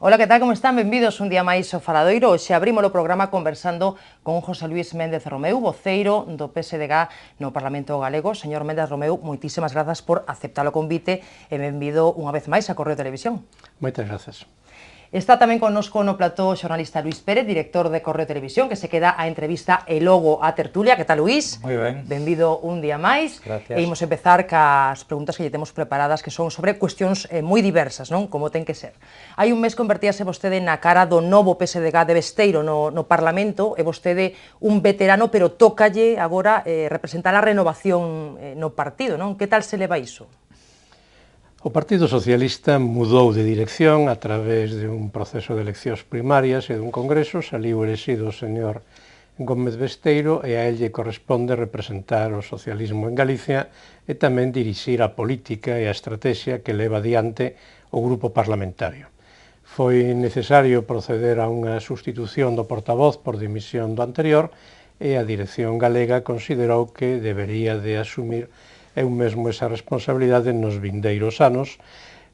Ola, que tal, como están? Benvidos un día máis ao Faladoiro. Hoxe abrimos o programa conversando con José Luís Méndez Romeu, voceiro do PSDG no Parlamento Galego. Señor Méndez Romeu, moitísimas grazas por aceptar o convite e benvido unha vez máis a Correo Televisión. Moitas grazas. Está tamén connosco no plató o xornalista Luís Pérez, director de Correo Televisión, que se queda a entrevista e logo a tertulia. Que tal, Luís? Moi ben. Benvido un día máis. Gracias. E imos empezar cas preguntas que lle temos preparadas, que son sobre cuestións moi diversas, non? Como ten que ser. Hai un mes convertíase vostede na cara do novo PSDG de Besteiro no Parlamento, e vostede un veterano, pero tócalle agora representar a renovación no partido, non? Que tal se leva iso? O Partido Socialista mudou de dirección a través de un proceso de eleccións primarias e dun congreso. Saliu elexido o señor Gómez Besteiro e a él lle corresponde representar o socialismo en Galicia e tamén dirixir a política e a estrategia que leva adiante o grupo parlamentario. Foi necesario proceder a unha sustitución do portavoz por dimisión do anterior e a dirección galega considerou que debería de asumir eu mesmo esa responsabilidade nos vindeiros anos,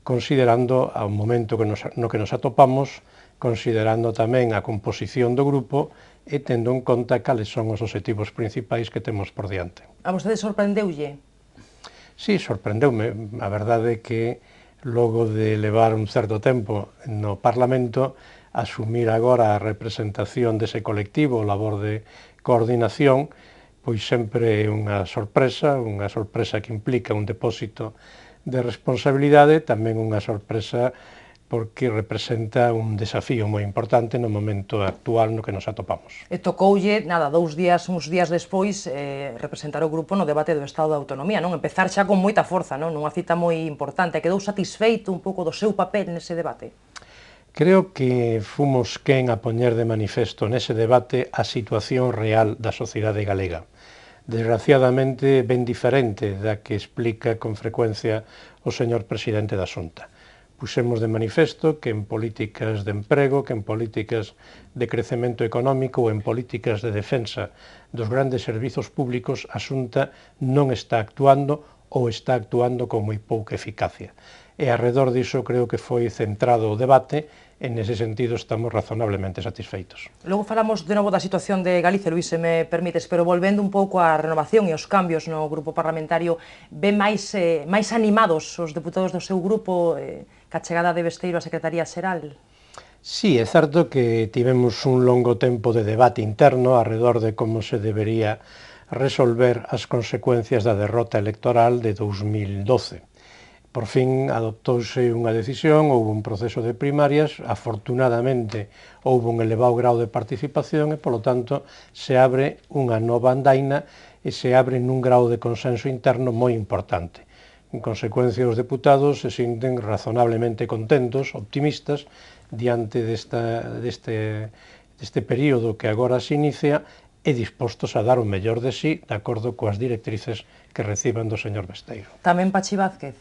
considerando ao momento no que nos atopamos, considerando tamén a composición do grupo e tendo en conta cales son os obxectivos principais que temos por diante. A vostede sorprendeulle? Sí, sorprendeume. A verdade é que logo de levar un certo tempo no Parlamento, asumir agora a representación dese colectivo, o labor de coordinación, pois sempre é unha sorpresa que implica un depósito de responsabilidade, tamén unha sorpresa porque representa un desafío moi importante no momento actual no que nos atopamos. E tocoulle, nada, uns días despois, representar o grupo no debate do Estado da Autonomía, non? Empezar xa con moita forza, non? Nunha cita moi importante. Quedou satisfeito un pouco do seu papel nese debate? Creo que fomos quen a poñer de manifesto nese debate a situación real da sociedade galega. Desgraciadamente ben diferente da que explica con frecuencia o señor presidente da Xunta. Puxemos de manifesto que en políticas de emprego, que en políticas de crecemento económico ou en políticas de defensa dos grandes servizos públicos a Xunta non está actuando ou está actuando con moi pouca eficacia. E arredor diso creo que foi centrado o debate. En ese sentido estamos razonablemente satisfeitos. Logo falamos de novo da situación de Galicia, Luís, se me permites, pero volvendo un pouco á renovación e aos cambios no grupo parlamentario, ven máis animados os deputados do seu grupo ca chegada de Besteiro á Secretaría Xeral? Sí, é certo que tivemos un longo tempo de debate interno arredor de como se debería resolver as consecuencias da derrota electoral de 2012. Por fin adoptouse unha decisión, houve un proceso de primarias, afortunadamente houve un elevado grau de participación e, polo tanto, se abre unha nova andaina e se abre nun grau de consenso interno moi importante. En consecuencia, os deputados se sinten razonablemente contentos, optimistas, diante deste período que agora se inicia e dispostos a dar o mellor de sí, de acordo coas directrices que reciban do señor Besteiro. Tamén Pachi Vázquez?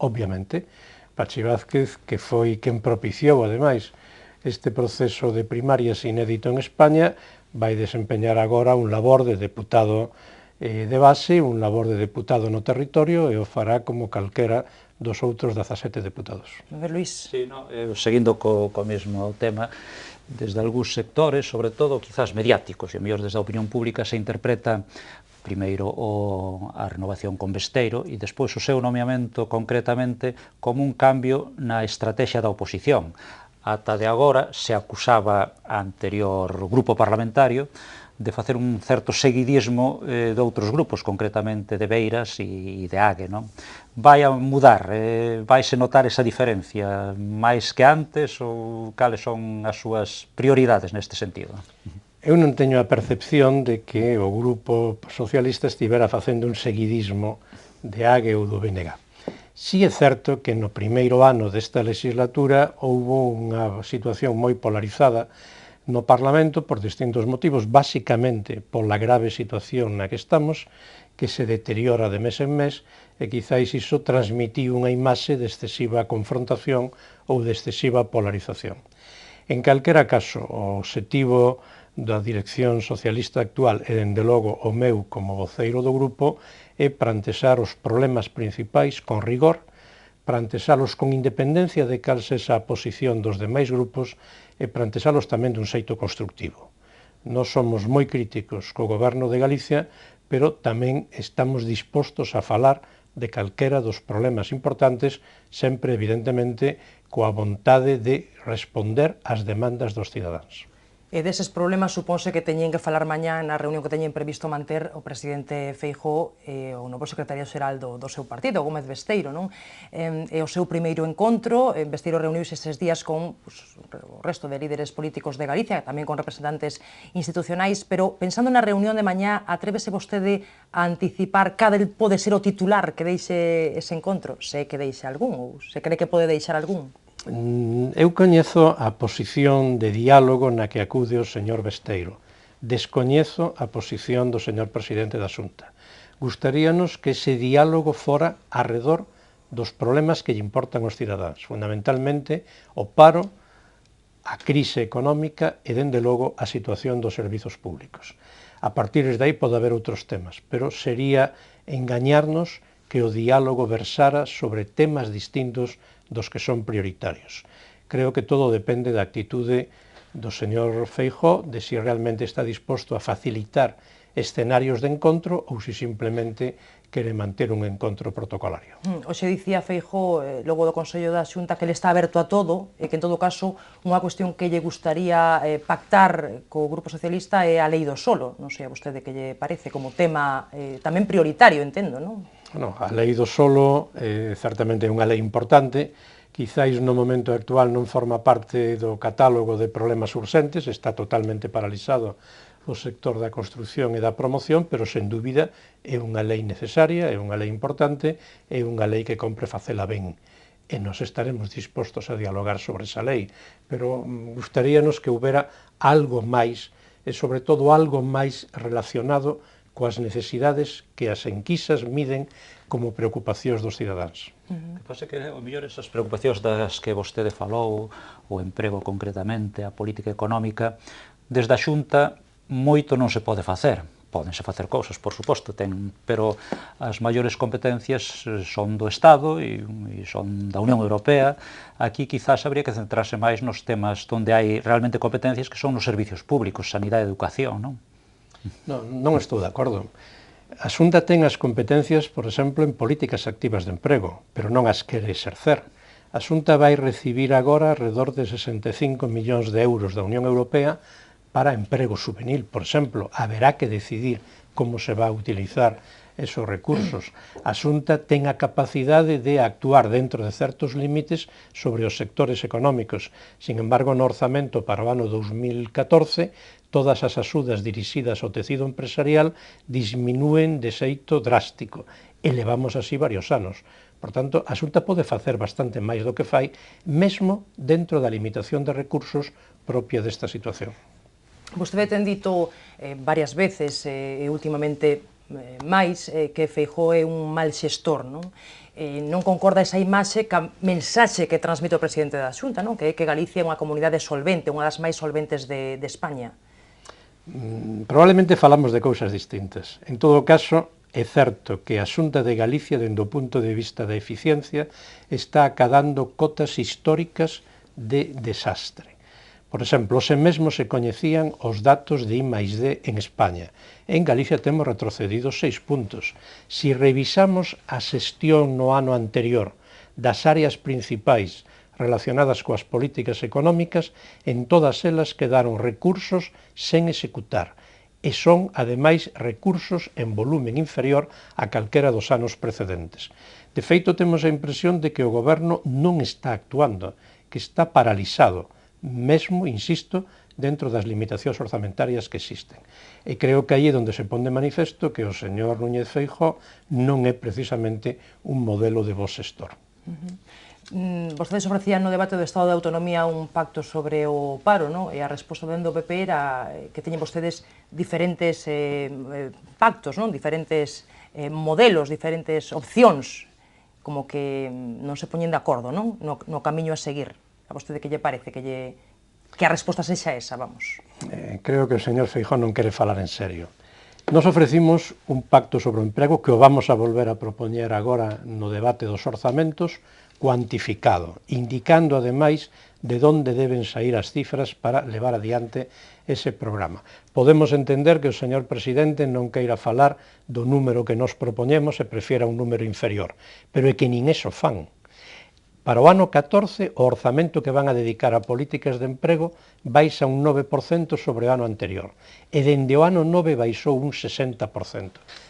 Obviamente, Pachi Vázquez, que foi quen propiciou, ademais, este proceso de primarias inédito en España, vai desempeñar agora un labor de deputado de base, un labor de deputado no territorio, e o fará como calquera dos outros 17 deputados. A ver, Luís. Sí, seguindo co mesmo tema, desde algúns sectores, sobre todo, quizás mediáticos, e mellor desde a opinión pública, se interpreta primeiro a renovación con Besteiro e despois o seu nomeamento concretamente como un cambio na estrategia da oposición. Ata de agora se acusaba a anterior grupo parlamentario de facer un certo seguidismo de outros grupos, concretamente de Beiras e de Ague, non? Vai a mudar, vaise notar esa diferencia máis que antes ou cales son as súas prioridades neste sentido? Eu non teño a percepción de que o grupo socialista estivera facendo un seguidismo de Ague ou do BNG. Si é certo que no primeiro ano desta legislatura houve unha situación moi polarizada no Parlamento por distintos motivos, basicamente pola grave situación na que estamos, que se deteriora de mes en mes, e quizáis iso transmitiu unha imaxe de excesiva confrontación ou de excesiva polarización. En calquera caso, o obxectivo da dirección socialista actual e, dende logo, o meu como voceiro do grupo é plantexar os problemas principais con rigor, plantealos con independencia de cal sexa a posición dos demais grupos e plantealos tamén dun xeito constructivo. Nós somos moi críticos co Goberno de Galicia, pero tamén estamos dispostos a falar de calquera dos problemas importantes, sempre, evidentemente, coa vontade de responder ás demandas dos cidadáns. E deses problemas supónse que teñen que falar mañá na reunión que teñen previsto manter o presidente Feijóo e o novo secretario xeral do seu partido, Gómez Besteiro, non? É o seu primeiro encontro, Besteiro reuniuse estes días con o resto de líderes políticos de Galicia, tamén con representantes institucionais, pero pensando na reunión de mañá, atrévese vostede a anticipar cadel pode ser o titular que deixe ese encontro? Se que deixe algún, ou se cree que pode deixar algún? Eu coñezo a posición de diálogo na que acude o señor Besteiro. Descoñezo a posición do señor presidente da Xunta. Gustaríanos que ese diálogo fora arredor dos problemas que lle importan aos cidadáns, fundamentalmente o paro, a crise económica e, dende logo, a situación dos servizos públicos. A partir de aí pode haber outros temas, pero sería engañarnos que o diálogo versara sobre temas distintos dos que son prioritarios. Creo que todo depende da actitude do señor Feijóo, de si realmente está disposto a facilitar escenarios de encontro ou si simplemente quere manter un encontro protocolario. Hoxe dicía Feijóo, logo do Consello da Xunta, que ele está aberto a todo e que, en todo caso, unha cuestión que lle gustaría pactar co Grupo Socialista é a lei do solo. Non sei a vostede que lle parece como tema tamén prioritario, entendo, non? Bueno, a lei do solo certamente é unha lei importante, quizáis no momento actual non forma parte do catálogo de problemas urxentes, está totalmente paralizado o sector da construción e da promoción, pero sen dúbida é unha lei necesaria, é unha lei importante, é unha lei que compre facela ben. E nos estaremos dispostos a dialogar sobre esa lei, pero gustaríanos que houbera algo máis, e sobre todo algo máis relacionado coas necesidades que as enquisas miden como preocupacións dos cidadáns. O que pasa é que, ao mellor, esas preocupacións das que vostede falou, o emprego concretamente, a política económica, desde a Xunta moito non se pode facer. Pódense facer cousas, por suposto, pero as maiores competencias son do Estado e son da Unión Europea. Aquí quizás habría que centrarse máis nos temas onde hai realmente competencias, que son nos servicios públicos, sanidade e educación, non? Non estou de acordo. A Xunta ten as competencias, por exemplo, en políticas activas de emprego, pero non as quere exercer. A Xunta vai recibir agora alrededor de 65 millóns de euros da Unión Europea para emprego juvenil, por exemplo. Haberá que decidir como se va a utilizar esos recursos. A Xunta ten a capacidade de actuar dentro de certos límites sobre os sectores económicos. Sin embargo, no orzamento para o ano 2014, todas as axudas dirixidas ao tecido empresarial disminúen de xeito drástico, e levamos así varios anos. Por tanto, a Xunta pode facer bastante máis do que fai, mesmo dentro da limitación de recursos propia desta situación. Vostede ten dito varias veces, e últimamente máis, que Feijóo é un mal xestor, non? Non concorda esa imaxe ca mensaxe que transmite o presidente da Xunta, non? Que é que Galicia é unha comunidade solvente, unha das máis solventes de España. Probablemente falamos de cousas distintas. En todo caso, é certo que a Xunta de Galicia, dende o punto de vista da eficiencia, está acadando cotas históricas de desastre. Por exemplo, hoxe mesmo se coñecían os datos de I+D en España. En Galicia temos retrocedido 6 puntos. Si revisamos a xestión no ano anterior das áreas principais relacionadas coas políticas económicas, en todas elas quedaron recursos sen executar, e son, ademais, recursos en volumen inferior a calquera dos anos precedentes. De feito, temos a impresión de que o goberno non está actuando, que está paralizado, mesmo, insisto, dentro das limitacións orzamentarias que existen. E creo que aí é onde se pon de manifesto que o señor Núñez Feijóo non é precisamente un modelo de bo xestor. Vostedes ofrecían no debate do Estado de Autonomía un pacto sobre o paro, non? E a resposta do PP era que teñen vostedes diferentes pactos, non? Diferentes modelos, diferentes opcións, como que non se poñen de acordo, non? No camiño a seguir. A vostede que lle parece que a resposta sexa esa, vamos? Creo que o señor Feijóo non quere falar en serio. Nos ofrecimos un pacto sobre o emprego que o vamos a volver a propoñer agora no debate dos orzamentos, cuantificado, indicando ademais de onde deben sair as cifras para levar adiante ese programa. Podemos entender que o señor presidente non queira falar do número que nos propoñemos e prefiera un número inferior, pero é que nin eso fan. Para o ano 14, o orzamento que van a dedicar a políticas de emprego baixa un 9% sobre o ano anterior, e dende o ano 9 baixou un 60%.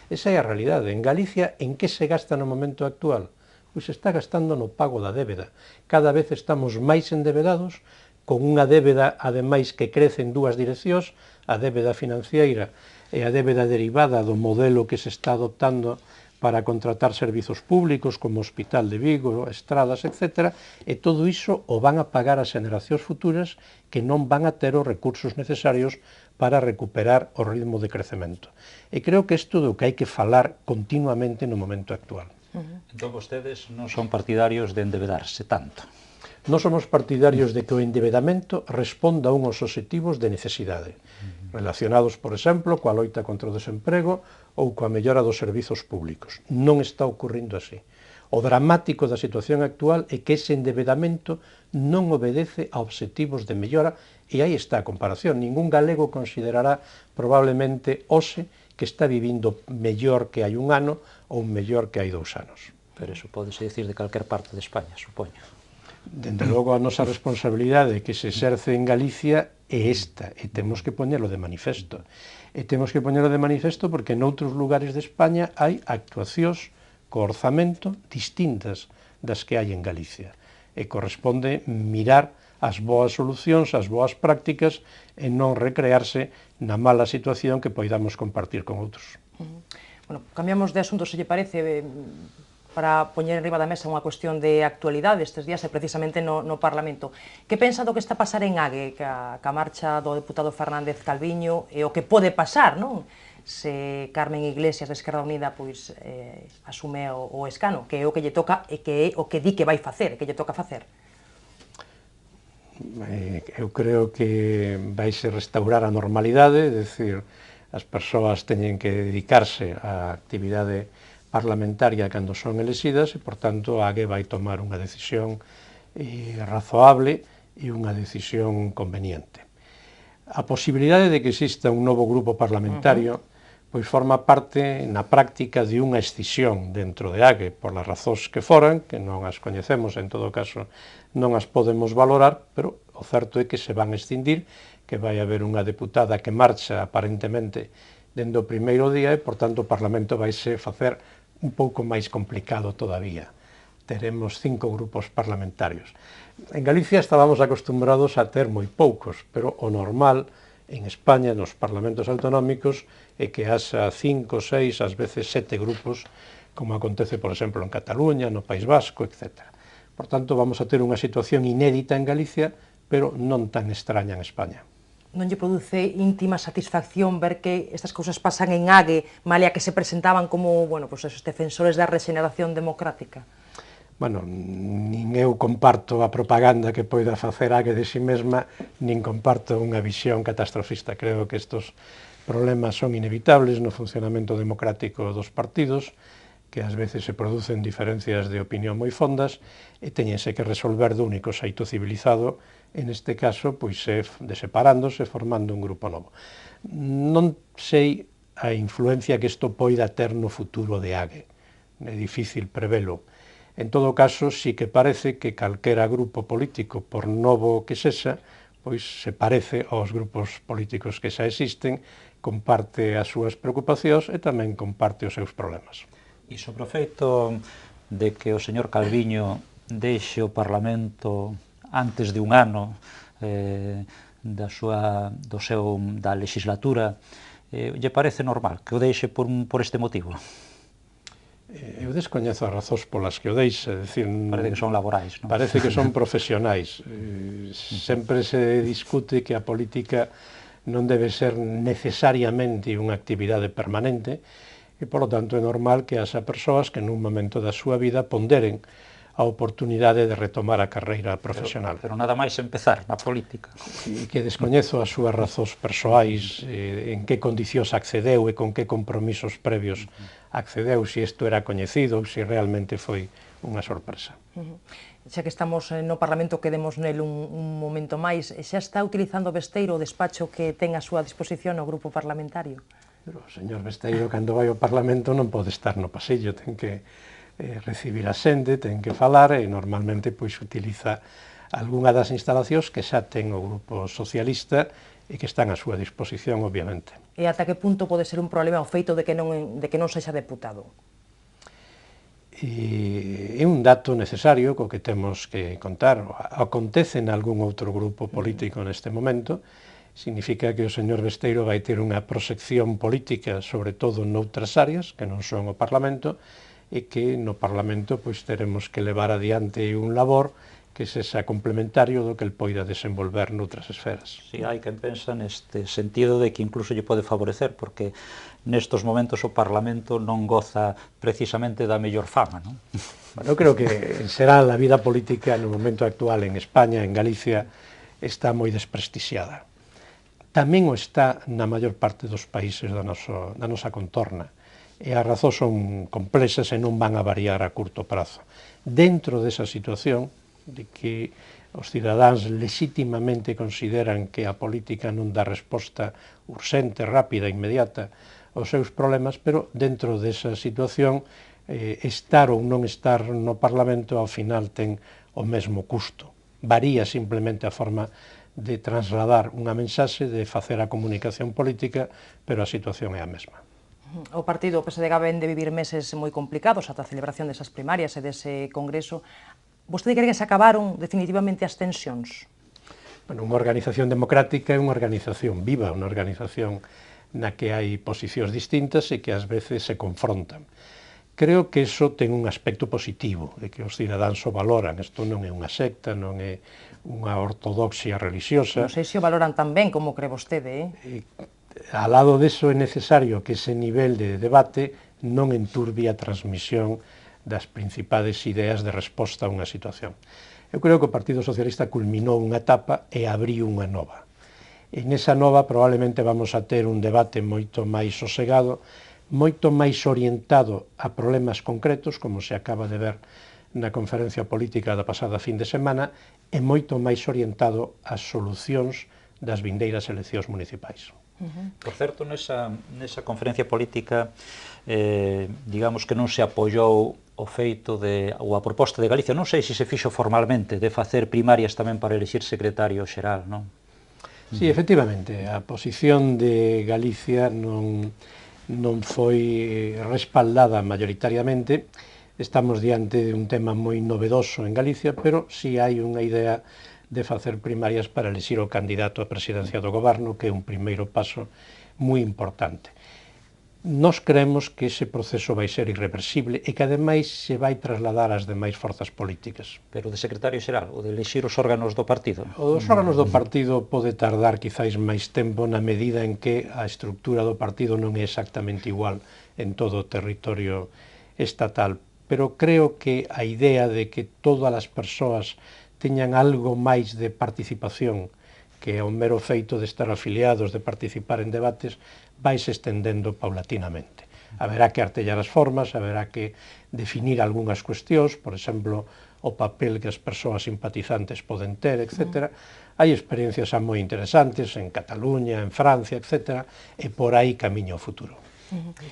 Esa é a realidade. En Galicia, en que se gasta no momento actual? Pois se está gastando no pago da débeda. Cada vez estamos máis endebedados, con unha débeda, ademais, que crece en dúas direccións, a débeda financiera e a débeda derivada do modelo que se está adoptando para contratar servizos públicos como o Hospital de Vigo, estradas, etc. E todo iso o van a pagar as generacións futuras que non van a ter os recursos necesarios para recuperar o ritmo de crecemento. E creo que isto do que hai que falar continuamente no momento actual. Entón, vostedes non son partidarios de endebedarse tanto. Non somos partidarios de que o endebedamento responda a uns obxectivos de necesidade, relacionados, por exemplo, coa loita contra o desemprego ou coa mellora dos servizos públicos. Non está ocurrindo así. O dramático da situación actual é que ese endebedamento non obedece a obxectivos de mellora, e aí está a comparación. Ningún galego considerará probablemente hoxe que está vivindo mellor que hai un ano ou mellor que hai 2 anos. Pero eso pódese dicir de calquer parte de España, supoño. Dende logo, a nosa responsabilidade que se exerce en Galicia é esta, e temos que poñerlo de manifesto. E temos que poñerlo de manifesto porque noutros lugares de España hai actuacións co orzamento distintas das que hai en Galicia. E corresponde mirar as boas solucións, as boas prácticas, e non recrearse na mala situación que poidamos compartir con outros. Bueno, cambiamos de asunto, se lle parece, para poñer enriba da mesa unha cuestión de actualidade estes días e precisamente no Parlamento. Que pensa do que está a pasar en Ague, ca marcha do deputado Fernández Calviño, e o que pode pasar, non? Se Carmen Iglesias de Esquerda Unida pois asume o escano, que é o que lle toca e que é o que di que vai facer, que lle toca facer. Eu creo que vaise restaurar a normalidade, é dicir, as persoas teñen que dedicarse á actividade parlamentaria cando son elexidas e, por tanto, a AGE vai tomar unha decisión razoable e unha decisión conveniente. A posibilidade de que exista un novo grupo parlamentario pois forma parte na práctica de unha escisión dentro de AGE por las razóns que foran, que non as coñecemos, en todo caso non as podemos valorar, pero o certo é que se van a escindir, que vai haber unha deputada que marcha aparentemente dende o primeiro día e, por tanto, o Parlamento vaise facer un pouco máis complicado todavía. Teremos 5 grupos parlamentarios. En Galicia estábamos acostumbrados a ter moi poucos, pero o normal en España, nos parlamentos autonómicos, é que haxa 5, 6, ás veces 7 grupos, como acontece, por exemplo, en Cataluña, no País Vasco, etc. Por tanto, vamos a ter unha situación inédita en Galicia, pero non tan extraña en España. Non lle produce íntima satisfacción ver que estas cousas pasan en Ague, malia que se presentaban como, bueno, pues esos defensores da regeneración democrática? Bueno, nin eu comparto a propaganda que poida facer Ague de si mesma, nin comparto unha visión catastrofista. Creo que estes problemas son inevitables no funcionamento democrático dos partidos, que ás veces se producen diferencias de opinión moi fondas e teñense que resolver do único xeito civilizado, en este caso, pois de separándose, formando un grupo novo. Non sei a influencia que isto poida ter no futuro de Ague. É difícil prevelo. En todo caso, sí que parece que calquera grupo político, por novo que sexa, pois se parece aos grupos políticos que xa existen, comparte as súas preocupacións e tamén comparte os seus problemas. E sobre o feito de que o señor Calviño deixe o Parlamento antes de un ano da legislatura, lle parece normal que o deixe por este motivo? Eu descoñezo as razóns polas que o deixe, parece que son laborais, non? Parece que son profesionais. Sempre se discute que a política non debe ser necesariamente unha actividade permanente e, polo tanto, é normal que haxa persoas que nun momento da súa vida ponderen a oportunidade de retomar a carreira profesional. Pero nada máis empezar na política. E que descoñezo as súas razóns persoais, en que condicións accedeu e con que compromisos previos accedeu, se isto era coñecido ou se realmente foi unha sorpresa. Xa que estamos no Parlamento, quedemos nel un momento máis, xa está utilizando Besteiro o despacho que ten a súa disposición o grupo parlamentario? Pero o señor Besteiro, cando vai ao Parlamento, non pode estar no pasillo, ten que recibir a xente, ten que falar e normalmente pois utiliza algunha das instalacións que xa ten o Grupo Socialista e que están á súa disposición, obviamente. E ata que punto pode ser un problema o feito de que non sexa deputado? E é un dato necesario co que temos que contar. Acontece en algún outro grupo político neste momento, significa que o señor Besteiro vai ter unha proxección política, sobre todo noutras áreas, que non son o Parlamento, e que no Parlamento pois teremos que levar adiante un labor que sexa complementario do que el poida desenvolver noutras esferas. Si, hai quen pensa neste sentido de que incluso lle pode favorecer, porque nestos momentos o Parlamento non goza precisamente da mellor fama, non? Bueno, eu creo que en xeral a vida política no momento actual en España, en Galicia, está moi desprestixiada. Tamén o está na maior parte dos países da nosa contorna. E as razóns son complexas e non van a variar a curto prazo. Dentro desa situación, de que os cidadáns legítimamente consideran que a política non dá resposta urxente, rápida, inmediata aos seus problemas, pero dentro desa situación, estar ou non estar no Parlamento ao final ten o mesmo custo. Varía simplemente a forma de trasladar unha mensaxe, de facer a comunicación política, pero a situación é a mesma. O partido, o PSDG, ven de vivir meses moi complicados ata a celebración desas primarias e dese congreso. Vostede cree que se acabaron definitivamente as tensións? Bueno, unha organización democrática é unha organización viva, unha organización na que hai posicións distintas e que ás veces se confrontan. Creo que iso ten un aspecto positivo, de que os cidadáns o valoran. Isto non é unha secta, non é unha ortodoxia religiosa. Non sei se o valoran tan ben como cree vostede, Ao lado diso é necesario que ese nivel de debate non enturbie a transmisión das principales ideas de resposta a unha situación. Eu creo que o Partido Socialista culminou unha etapa e abriu unha nova. En esa nova probablemente vamos a ter un debate moito máis sosegado, moito máis orientado a problemas concretos, como se acaba de ver na conferencia política da pasada fin de semana, e moito máis orientado ás solucións das vindeiras eleccións municipais. Por certo, nesa conferencia política, digamos que non se apoiou o feito ou a proposta de Galicia, non sei se se fixo formalmente, de facer primarias tamén para elixir secretario xeral, non? Sí, efectivamente, a posición de Galicia non foi respaldada mayoritariamente. Estamos diante de un tema moi novedoso en Galicia, pero sí hai unha idea de facer primarias para elixir o candidato á presidencia do goberno, que é un primeiro paso moi importante. Nós creemos que ese proceso vai ser irreversible e que ademais se vai trasladar ás demais forzas políticas. Pero de secretario xeral, ou de elixir os órganos do partido? O dos órganos do partido pode tardar quizáis máis tempo na medida en que a estructura do partido non é exactamente igual en todo o territorio estatal, pero creo que a idea de que todas as persoas teñan algo máis de participación que o mero feito de estar afiliados, de participar en debates, vais estendendo paulatinamente. Haberá que artellar as formas, haberá que definir algunhas cuestións, por exemplo, o papel que as persoas simpatizantes poden ter, etc. Hai experiencias moi interesantes en Cataluña, en Francia, etc. E por aí camiña o futuro.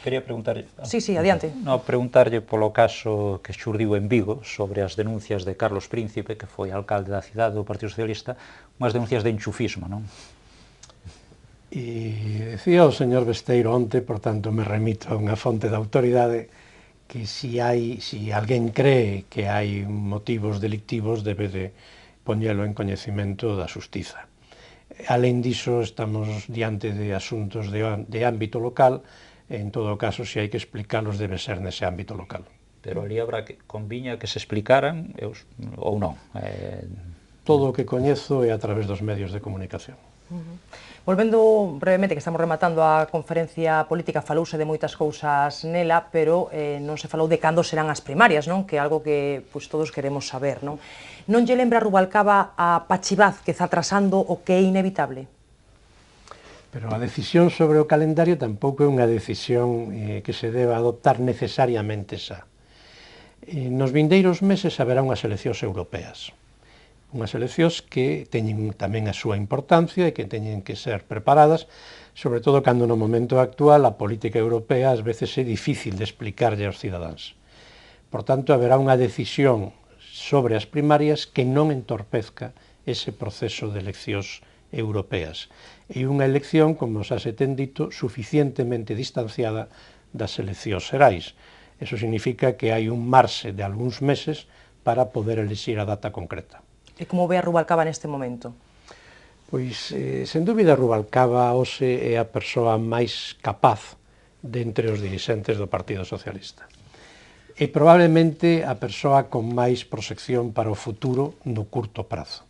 Quería preguntarlle... Sí, adiante. No, preguntarlle polo caso que xurdiu en Vigo sobre as denuncias de Carlos Príncipe, que foi alcalde da cidade do Partido Socialista, unhas denuncias de enchufismo, non? E decía o señor Besteiro onte, por tanto me remito a unha fonte de autoridade, que si alguén cree que hai motivos delictivos debe de poñelo en coñecemento da xustiza. Alén diso, estamos diante de asuntos de ámbito local. En todo caso, se hai que explicalos, debe ser nese ámbito local. Pero ali conviña que se explicaran ou non? Todo o que coñezo é a través dos medios de comunicación. Volvendo brevemente, que estamos rematando a conferencia política, falouse de moitas cousas nela, pero non se falou de cando serán as primarias, non? Que é algo que todos queremos saber, non? Non lle lembra Rubalcaba a Pachivaz que está atrasando o que é inevitable? Pero a decisión sobre o calendario tampouco é unha decisión que se deba adoptar necesariamente xa. Nos vindeiros meses haberá unhas eleccións europeas. Unhas eleccións que teñen tamén a súa importancia e que teñen que ser preparadas, sobre todo cando no momento actual a política europea ás veces é difícil de explicarlle aos cidadáns. Por tanto, haberá unha decisión sobre as primarias que non entorpezca ese proceso de eleccións europeas. E unha elección, como xa se ten dito, suficientemente distanciada das eleccións xerais. Eso significa que hai un marxe de algúns meses para poder elixir a data concreta. E como ve a Rubalcaba neste momento? Pois, sen dúbida, Rubalcaba hoxe é a persoa máis capaz de entre os dirixentes do Partido Socialista. E probablemente a persoa con máis proxección para o futuro no curto prazo.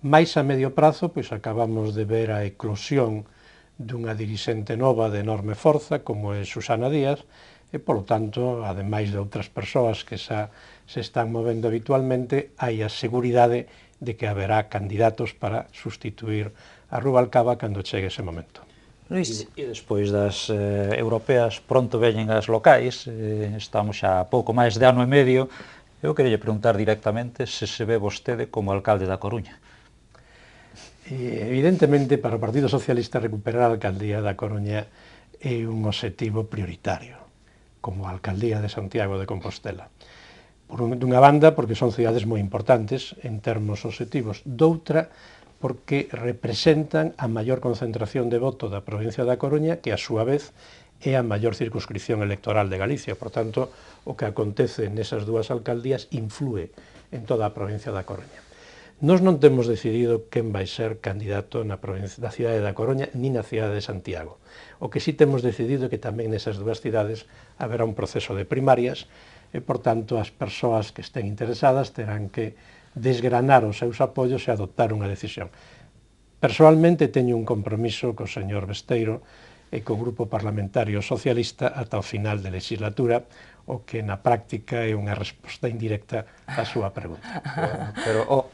Mais a medio prazo, pois acabamos de ver a eclosión dunha dirixente nova de enorme forza, como é Susana Díaz, e, polo tanto, ademais de outras persoas que xa se están movendo habitualmente, hai a seguridade de que haberá candidatos para sustituir a Rubalcaba cando chegue ese momento. Luís. E despois das europeas pronto veñen as locais, estamos xa pouco máis de ano e medio. Eu queria preguntar directamente se se ve vostede como alcalde da Coruña. Evidentemente, para o Partido Socialista recuperar a alcaldía da Coruña é un obxectivo prioritario, como a alcaldía de Santiago de Compostela. Dunha banda, porque son cidades moi importantes en termos obxectivos, doutra, porque representan a maior concentración de voto da provincia da Coruña, que a súa vez é a maior circunscripción electoral de Galicia. Por tanto, o que acontece nesas dúas alcaldías influe en toda a provincia da Coruña. Nós non temos decidido quen vai ser candidato na cidade da Coruña ni na cidade de Santiago. O que sí temos decidido é que tamén nesas dúas cidades haberá un proceso de primarias e, por tanto, as persoas que estén interesadas terán que desgranar os seus apoios e adoptar unha decisión. Persoalmente teño un compromiso co señor Besteiro e co Grupo Parlamentario Socialista ata o final de legislatura, o que na práctica é unha resposta indirecta á súa pregunta. Pero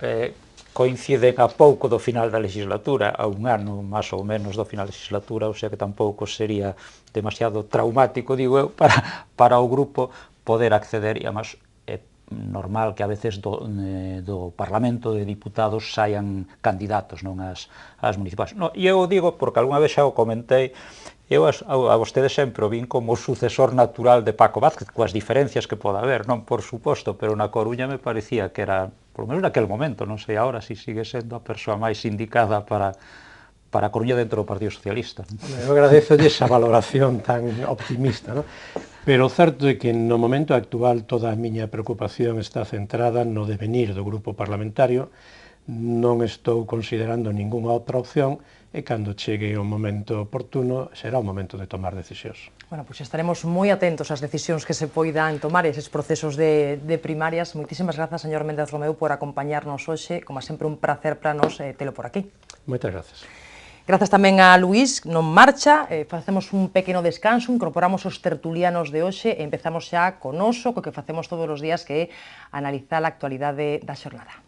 coincide a pouco do final da legislatura, a un ano máis ou menos do final da legislatura, ou sea que tampouco sería demasiado traumático, digo eu, para o grupo poder acceder, e además é normal que a veces do Parlamento de Diputados saian candidatos non ás municipais. E eu digo, porque algunha vez xa o comentei, eu a vostede sempre o vin como o sucesor natural de Paco Vázquez, coas diferencias que poda haber, non, por suposto, pero na Coruña me parecía que era, por lo menos naquele momento, non sei agora se sigue sendo a persoa máis indicada para a Coruña dentro do Partido Socialista. Eu agradezo esa valoración tan optimista, non? Pero o certo é que no momento actual toda a miña preocupación está centrada no devenir do grupo parlamentario, non estou considerando ningunha outra opción e cando chegue o momento oportuno será o momento de tomar decisións. Bueno, pois estaremos moi atentos ás decisións que se poidan tomar e eses procesos de primarias. Moitísimas grazas, señor Méndez Romeu, por acompañarnos hoxe. Como sempre, un placer para nós telo por aquí. Moitas grazas. Grazas tamén a Luís, non marcha, facemos un pequeno descanso, incorporamos os tertulianos de hoxe e empezamos xa con oso, co que facemos todos os días, que é analizar a actualidade da xornada.